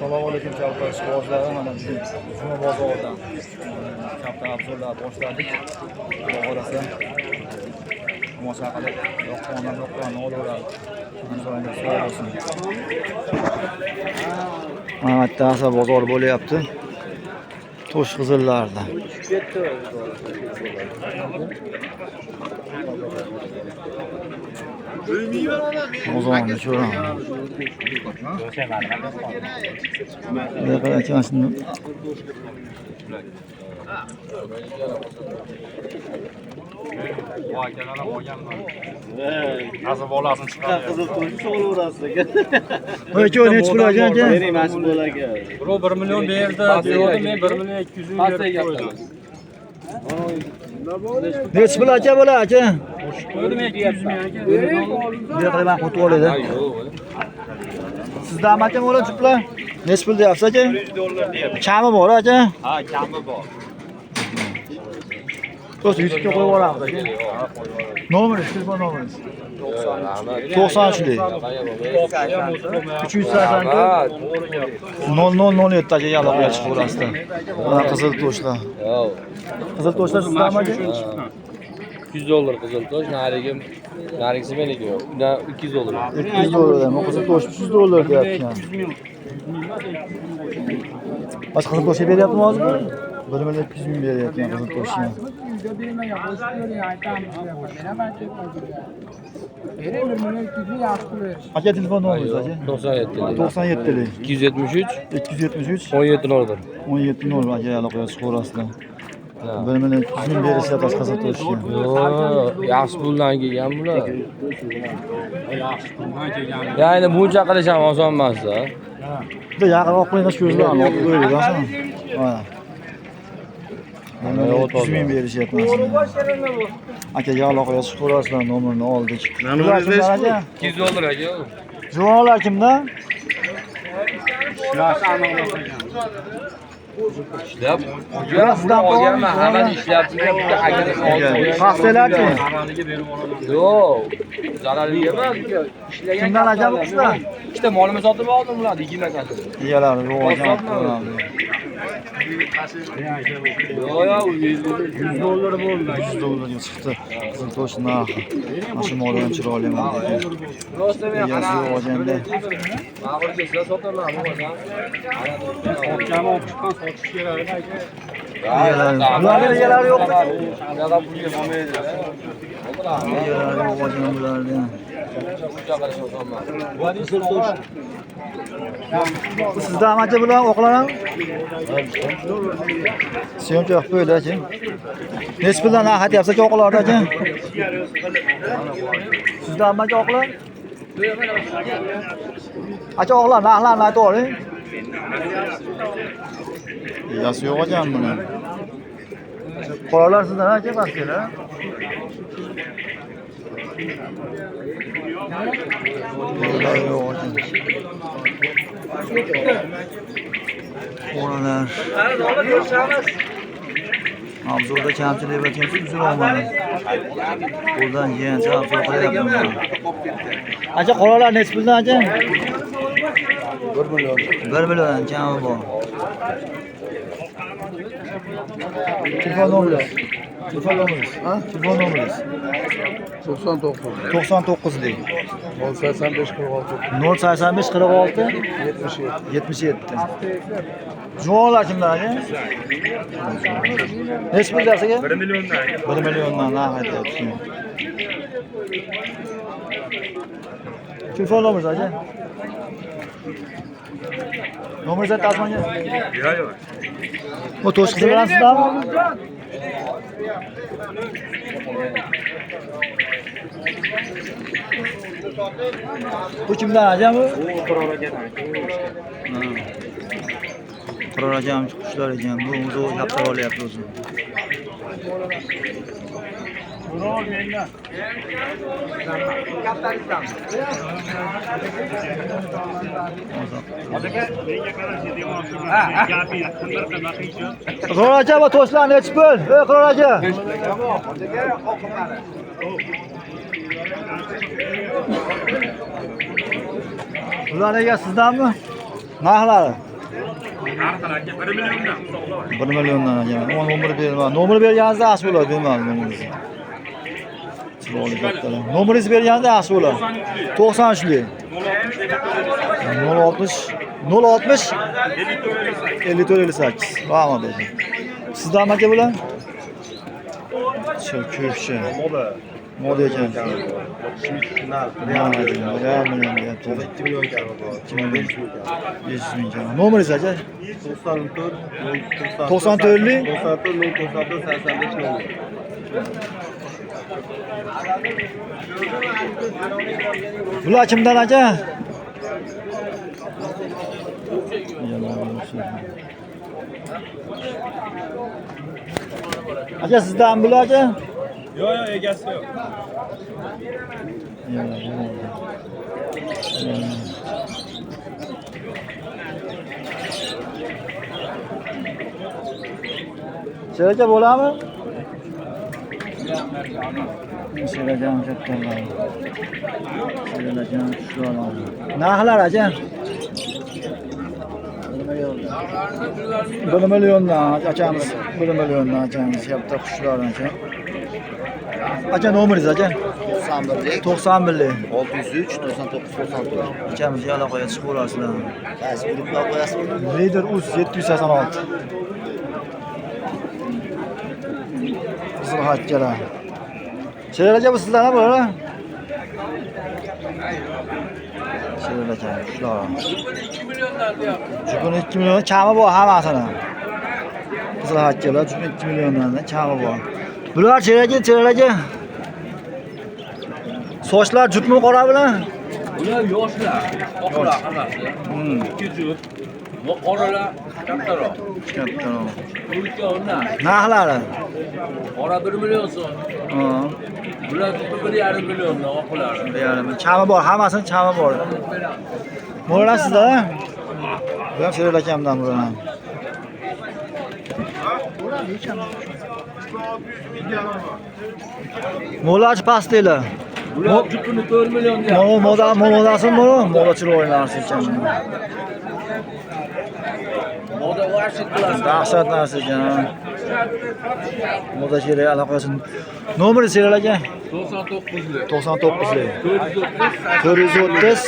Assalomu alaykum Kalpa ishqibozlari. Mana bugun Juma bozoridan katta obzorlar boshladik. Xudo xolasa tomosha qilib yoqqanlarni olaveradi. Insonlar sog' bo'lsin. Mana ta'sa bozor bo'lyapti. To'sh qizillarda. Bozorni ko'raman. Ne kadar açarsın? Nasıl bolasın çıkar? Kızıl to'ychi olur aslında. Öyle ne çıkılacak ya? Benim aşk bo'larga. Bro 1 milyon berdi, diyordu men 1 milyon 200 ming berib qo'ydim. Ne çıkılacak böyle acı? Qo'ydim 200 ming aka. Ne kadar ben kutu oluyor da? Sizde amaçım olan çıkıla? Ne çıkıldı yapsa acı? Kâmı mı olur acı? Ha, kami bor. Dost YouTube'da koyup olalım da. Numarası, telefon numarası. 93 değil. 380 000 acı yalıp çıkıyor burası da. Bana kızıl toşla. Kızıl toşlar sizde amacı? 200 dolar kızıl toş, narigisi meniki yo'q. Unda 200 dolar. 200 dolar. O kızıl toş 300 dolar deyapti. Başka kızıl toşa beryaptimi hozir? 1 milyon 200 ming beryapti kızıl toşga. Aka telefon numarası acı? 97. 97'li. 273 273 17 dolar. 17 0 aka aloqaga chiqib orasida. 1 milyon 200 ming berishsa boshqa qizil toshga. Yo'q, yaxshi puldan kelgan bular. Ya'ni buncha qilish ham oson emas-da. Juda yaqin olib qo'yinglar shu yerlarni olib qo'yinglar. Mana. 200 ming berishyapti. Akaga aloqaga chiqib orasida nomerini oldik. Nomingizni 200 dolar aka. Juvonlar kimda? İşlab. Sizdan olganman, hammani ishlayapti. Bitta akadan oldim. Paxtalarchi? Yo'q. Zararli emas. Ishlagan. Kimdan ajab qizlar? Ikkita molni sotib oldim ular 20 kasasi. Egalari rivojlanib. Yo'q, 100 dollar bo'ldi. 100 dollarga chiqdi. Qizil tosh narxi. Mana moldan chiroyli ekan. Rosta men Egasi rivojlandi. ma'qul kelsa sotaman, bo'lmasa. Okchani olib chiqqan sotish kerak aka. Ularning egalari yo'q. Bunaqa pulga bo'lmaydi. Egalari rivojlangan bularni. Buncha qilish oson emas. Sizda amachi bilan o'qiladi? Syomka yo'q bo'ldi aka. Nech puldan narx aytyapsiz aka o'qilarda aka? Sizda amachi o'qiladi? Aka o'qlar narxlarni aytib oling. Egasi yo'q ekan buni. Qolalar sizdan aka pastkalar. Qolalar yo'q ekan. Qolalar. Obzorda kamchilik bo'layotgan uzr olmadim. Qo'ldan yegancha obzor qilyapman. Aka qolalar nech puldan aka? 1 million. 1 million kami bor. Telefon nomeringiz? Telefon nomeringiz? Ha? Telefon nomeringiz? 99 deydi. 085 46 085 46 77. Juvonlar kimlar aka? Nech pul dersiz aka? 1 milliondan. 1 milliondan narx aytyapti. Telefon nomeringiz aka? Nomeringizni aytasizmi aka? Yo'q. Bu to'sh qizil bilan sizdami? Bu kimdan aka bu? Qirol akam qushlar ekan. Bu o'zi yaptirib olyapti o'zi. Qurol mendan. Qirol aka bu to'shlar nech pul? Ey Qirol aka. Ular nega sizdanmi? Narxlari? 1 milliondan aka. Nomer berma. Nomer berganingizda yaxshi bo'ladi, bermadim nomeringizni. Chiroyli kattalar. Nomeringizni berganingizda yaxshi bo'ladi. 93lik. 060 5458. Rahmat aka. Sizdan aka bular? Ko'pchi. Moda ekan. Real million deyapti. 2 million karmi bor. 500 ming karmi. Nomeringiz aka? 94 lik 94 Bular kimdan aka? Aka sizdan bular aka? Yo'q, egasi yo'q. Şöyle bo'ladimi? Shirajon kattalar. Shirajon shular. Narxlar aka? 1 milliondan akamiz, 1 milliondan akamiz katta qushlar aka. Aka nomeringiz aka? 91 91lik 603 99 94. akamizga aloqaga chiqib olasizlar. Qaysi guruhga qo'yasizmi? Lider uz 786. Qizil hakkalar. Sheral aka bu sizlarmi bular? Sheral aka shular. 2 million kami bor hammasini. Qizil hakkalar 2 milliondan kami bor. Bular Sheral aka. Sochlar jutmi qora bilan? Bular yoshlar, oqlar hammasi. Ikki juft. Bu qoralar kattaroq. Kattaroq. Ulkan o'rnak. Narxlari? Qora 1 million so'm. Ha. Bular 1,5 milliondan oqlar. 1,5. Chami bor, hammasini chami bor. Mo'rlar sizda? Bu ham Sheral akamdan bular. Mo'lar pastela. Bular jupini 4 million deyapti. Modasimi bu? Moda chiroyli narsa ekan. Moda vashit qilasiz. Dahshat narsa ekan. Moda kerak aloqasi. Nomeri Sheral aka? 99lik. 99lik. 430 430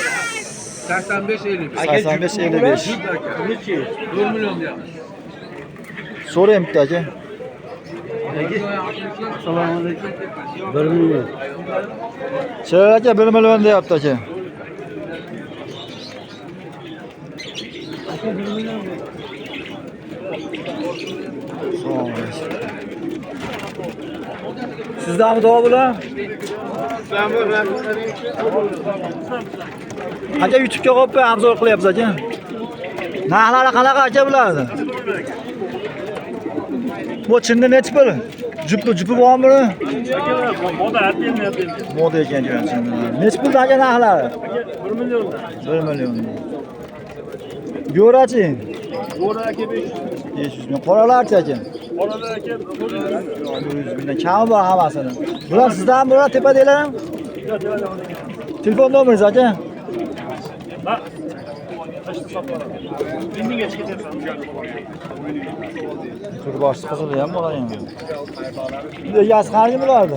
85 55. 85 55. Nechi? 4 million deyapti. So'raymi bitta aka? Assalomu alaykum. 1 million. Sheral aka 1 million deyapti aka. Sizdanmi to'g'ri bular? Aka YouTube'ga qo'yib obzor qilyapsiz aka. Narxlari qanaqa aka bularni? Bu chinda nechi pul? Jupi bormi? Moda ekan jo'nchi. Nechi pul aka narxlari? 1 milliondan. 1 million. Go'rachi? Bo'ra aka 500 ming. Qoralarchi aka? Qoralar aka 400 mingdan kami bor hammasini. Bular sizdan bular tepadagilar ham? Telefon nomeringiz aka? Bak. Indingacha ketyapsan. Turboshchi qizili ham bor ekan. Egasi qancha bulardi?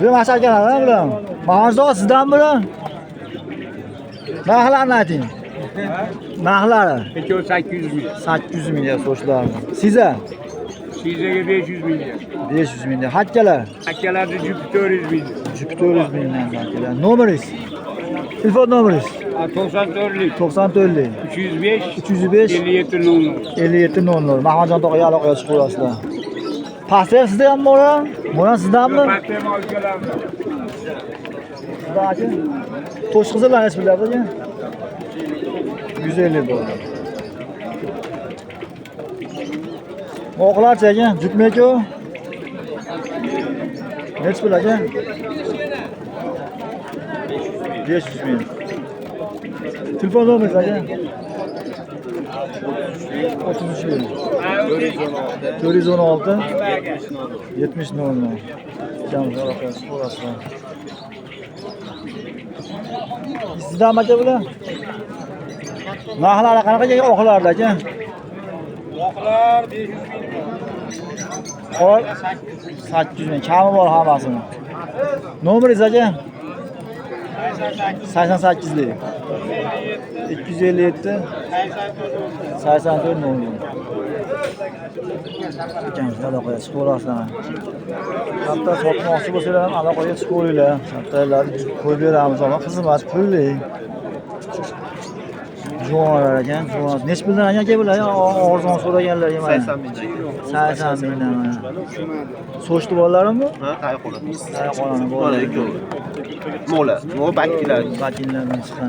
Bu mashakalar bular. Mahmudzo sizdan bular? Narxlarni ayting. Narxlari? 800 ming. 800 ming so'shlar. Siza? Sizaga 500 ming. 500 ming. Hakkalar? Akkalarni jupi 400 ming. Jupi 400 mingdan hakkalar. Nomeringiz? Telefon nomeringiz? 94lik 94lik 305 305 5700. 5700. Mahmadjon tog'aga aloqaga chiqib olasizlar. Pastel sizda ham bormi? Mo'ran sizdanmi? Patem olganlar. Sizda aka? To'sh qizillar nechi pullar aka? 150 dollar. Oqlarchi aka? Jutmi-ku? Nechi pul aka? 500 ming. Telefon nomeringiz aka? 33 ming. 416 70 00. Jamg'ar aka, so'rasizlar. Sizdan aka bular? Narxlari qanaqa ekan oqlarda aka? Oqlar 500 ming. Qol 800 ming. Kami bor hammasini. Nomeringiz aka? 88 lik. 257 84 nomer. Ekanlar aloqaga chiqib olasizlar. Hatto sotmoqchi bo'lsalar ham aloqaga chiqib olinglar. Hattolarni qo'yib beramiz, ammo xizmat pulli. Juvonlar ekan, juvon. Nech puldan aka bular? Arzon so'raganlarga mana. 80 mingdan. 80 mingdan mana. So'shti bolalarmi? Ha, tayqoladi. Tayqolani Bola bolalar. ikkovi. Mo'la, mo bakkilar. Vakillardan chiqqan.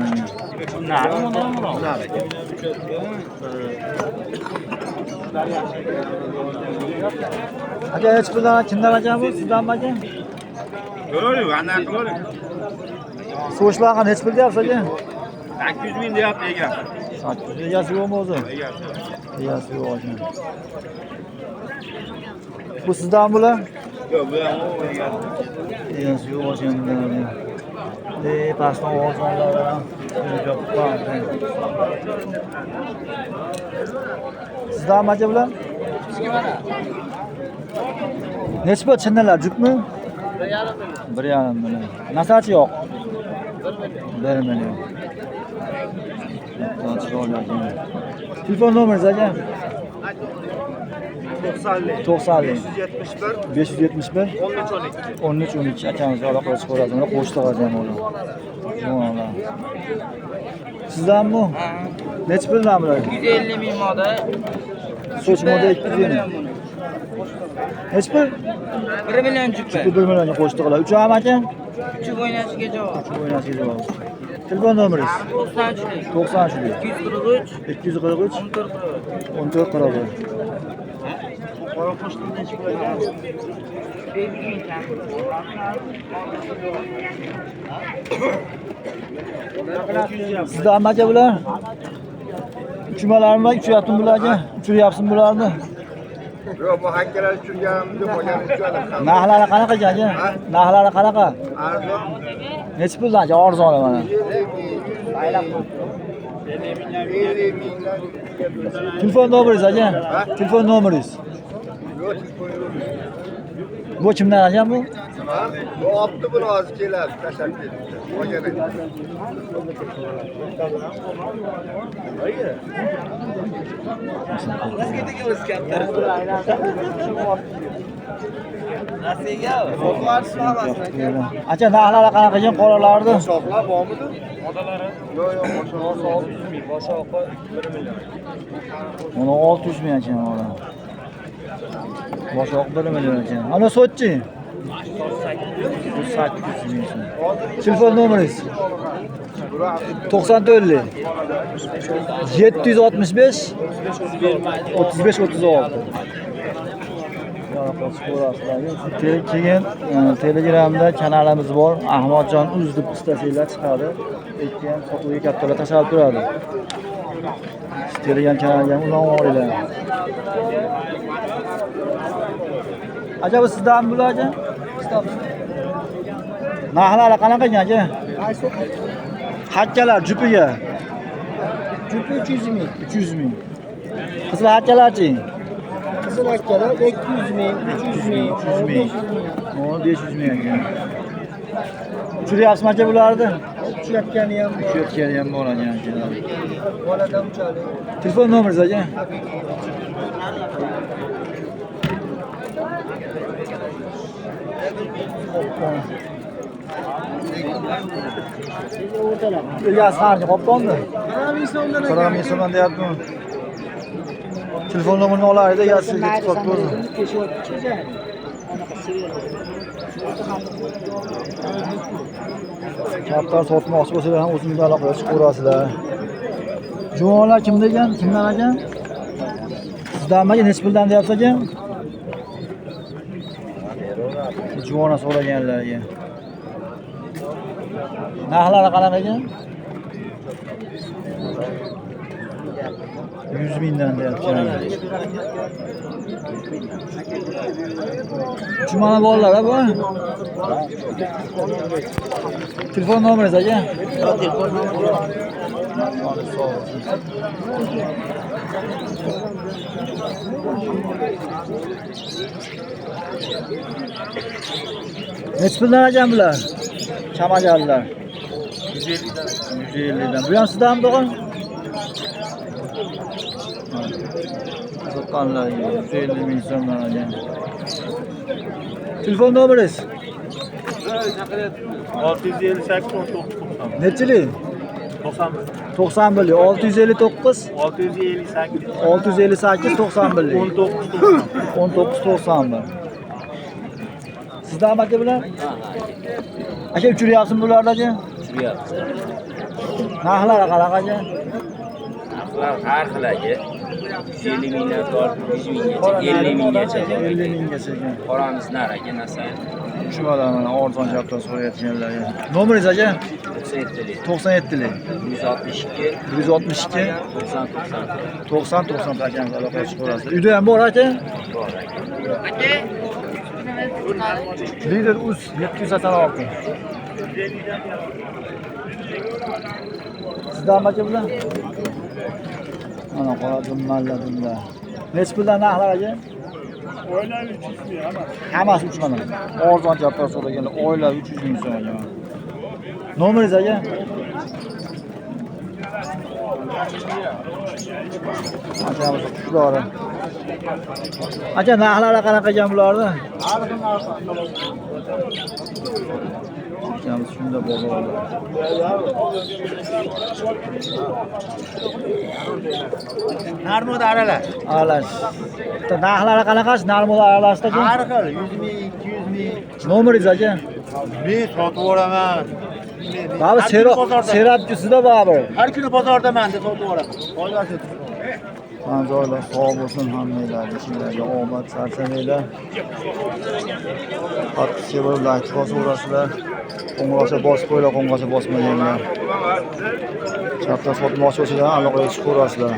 Aka hech puldan kimdan aka bu? Sizdanmi aka? Ko'ring, ana ko'ring. So'shlarga hech pul deyapsiz aka? 800 ming deyapti ega. 800 egasi yo'qmi o'zi? Egasi yo'q ekan. Bu sizdan bular? Yo'q, bu ham o ega. Egasi yo'q ekan bular. Pastdan orzonlar ham. Sizdan aka bular? Nechi pul chinnalar jupmi? 1,5 million. Nasachi yo'q. 1 million. Telefon nomeringiz aka? 90 571 13 12 akamizga aloqa qilib ko'rasiz. Mana qo'shti qilgan ular. Mana. Sizdanmi? Nechi puldan bular? 150 ming moda. Soch moda 250. Nechi pul? 1 million jupa. 1 millionga qo'shti qiladi. Uch ham aka? Uch o'ynashiga javob. O'ynashga javob. Telefon nomeringiz? 93lik. 93 243 243 14 41. Sizda ham aka bular? Uchimalarmi? Uchyaptimi bularga? Uchiryapsizmi bularni? Yo'q, bu hakkalar tushirganimda bo'lgan uchadim. Narxlari qanaqa aka? Narxlari qanaqa? Arzon Nechi puldan aka? Arzon mana. 50 mingdan. Telefon nomeringiz aka? Telefon nomeringiz? Yo'q, Bu kimdan aka bu? bu olibdi buni hozir keladi, tashlab ketdi. Bo'lgan edi. Aka narxlari qanaqa ekan qolalarni? Shoxlar bormidi? Yo'q, yo'q, shoxlar 600 ming, boshqa 1 million. Mana 600 ming ekan mana. Boshqa 1 million ekan. Ana so'tchi? 800 ming. Telefon nomeringiz? 94 765 35 36. Keyin Telegramda kanalimiz bor. Ahmadjon uz deb istasanglar chiqadi. Ikki ham sotuvga kattalar tashlab turadi. Telegram kanaliga ulanib olinglar. Aka bu sizdan bular aka? Narxlari qanaqa ekan aka? Hakkalar jupiga. Jupi 300 ming. 300 ming. Qizil hakkalarchi? Qizil akkalar 200 ming, 300 ming, 300 ming. Mana 500 ming ekan. Uchiryapsizmi aka bularni? uchayotgani ham bor. Uchayotgani ham bor ekan. Boladan uchadi. Telefon nomeringiz aka? Egasi qancha qopqonni? 40 ming so'mdan deyaptimi? Telefon nomerini olaylik, egasiga yetib qoldi. Kaptar sotmoqchi bo'lsalar ham o'zingizga aloqaga chiqib ko'rasizlar. Juvonlar kimda ekan? Kimdan ekan? Sizdanmi? Nechi puldan deyapsiz ekan? Juvona so'raganlarga. Narxlari qanaqa ekan? 100 mingdan deyapti. Cumana bolalar bu. Telefon nomeringiz aka? Telefon nomeri yo'q. Necha puldan ekan bular? Chamajallar. 150dan. Bu ham sizdanmi tog'am? Soqqanlar 150 ming so'mdan ekan. Telefon nomeringiz? 658 Nechilik? 91 659 658 91 1991. Sizdan aka bular? Aka uchiryapsizmi bularni aka? Uchiryapti. Narxlari qanaqa aka? Har xil aka. 50 mingdan tortib 100 minggacha, 50 minggacha. 50 minggacha ekan. Qoramiz nar aka, nasayn. Shular mana arzon gapdan so'rayotganlar. Nomeringiz aka? 97lik. 97lik 162 162 90 90 akamiz aloqaga chiqarasiz. Uyda ham bor aka? Lider uz 786. Sizdan aka bular? Mana qora dummallar dumlar. Necha puldan narxlar aka? Oylar 300 ming ama. Hammasi 3 mana. Arzon gapdan so'raganlar oylab 300 ming so'm ekan. Nomeringiz aka? Akamiz qushlari. Aka narxlari qanaqa ekan bularni? Akamiz shunda bozorda. Narmoda aralash. Aralash. Bitta narxlari qanaqasi? Narmoda aralashda-ku. Har xil 100 ming, 200 ming. Nomeringiz aka? Men sotib yuboraman. Ba'zi serabchisida ba'zi. Har kuni bozordaman deb sotib yuboraman. Foydasi. Manzoylar sog' bo'lsin hammanglar, ishinglarga omad, sarsamanglar. Qattiq sevirlar, ko'rasizlar. Qo'ng'iroqcha bosib qo'ylar, qo'ng'iroqcha bosmaganlar. Chapdan sotmoqchi bo'lsalar, aloqaga chiqaverasizlar.